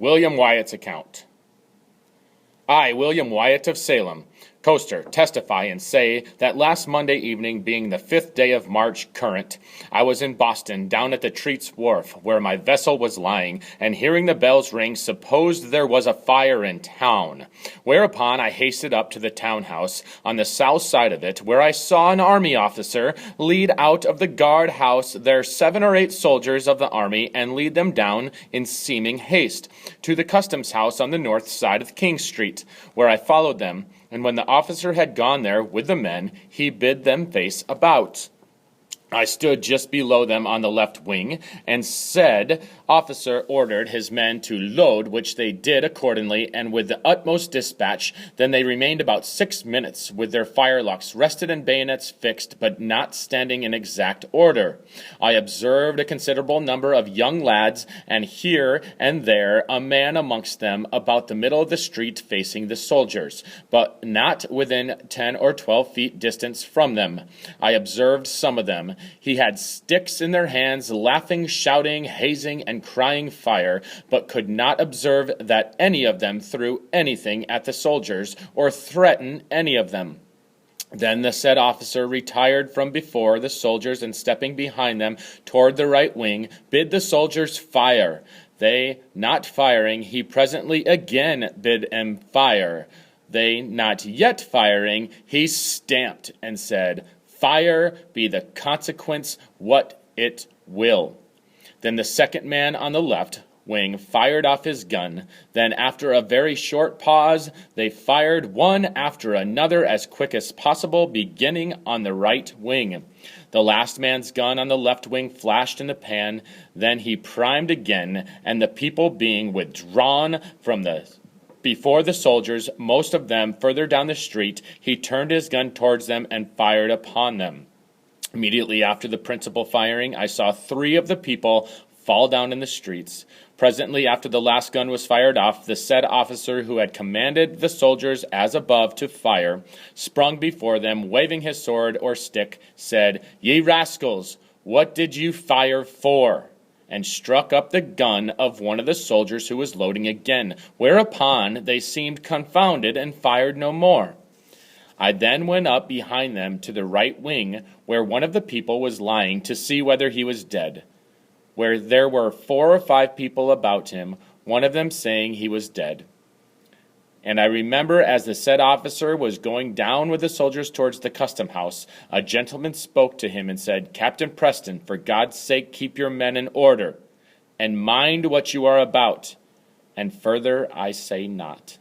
William Wyatt's account. I, William Wyatt of Salem, coaster, testify and say that last Monday evening, being the 5th day of March current, I was in Boston, down at the Treats Wharf, where my vessel was lying, and hearing the bells ring, supposed there was a fire in town. Whereupon I hasted up to the townhouse, on the south side of it, where I saw an army officer lead out of the guard house their 7 or 8 soldiers of the army, and lead them down in seeming haste to the customs house on the north side of King Street, where I followed them. And when the officer had gone there with the men, he bid them face about. I stood just below them on the left wing, and said officer ordered his men to load, which they did accordingly, and with the utmost dispatch. Then they remained about 6 minutes, with their firelocks rested and bayonets fixed, but not standing in exact order. I observed a considerable number of young lads, and here and there a man amongst them, about the middle of the street facing the soldiers, but not within 10 or 12 feet distance from them. I observed some of them. He had sticks in their hands, laughing, shouting, hazing, and crying fire, but could not observe that any of them threw anything at the soldiers, or threatened any of them. Then the said officer retired from before the soldiers, and stepping behind them toward the right wing, bid the soldiers fire. They not firing, he presently again bid them fire. They not yet firing, he stamped and said, "Fire be the consequence what it will." Then the second man on the left wing fired off his gun. Then after a very short pause, they fired one after another as quick as possible, beginning on the right wing. The last man's gun on the left wing flashed in the pan. Then he primed again, and the people being withdrawn from before the soldiers, most of them further down the street, he turned his gun towards them and fired upon them. Immediately after the principal firing, I saw 3 of the people fall down in the streets. Presently after the last gun was fired off, the said officer who had commanded the soldiers as above to fire, sprung before them, waving his sword or stick, said, "Ye rascals, what did you fire for?" and struck up the gun of one of the soldiers who was loading again, whereupon they seemed confounded and fired no more. I then went up behind them to the right wing, where one of the people was lying, to see whether he was dead, where there were 4 or 5 people about him, one of them saying he was dead. And I remember as the said officer was going down with the soldiers towards the custom house, a gentleman spoke to him and said, "Captain Preston, for God's sake keep your men in order, and mind what you are about." And further I say not.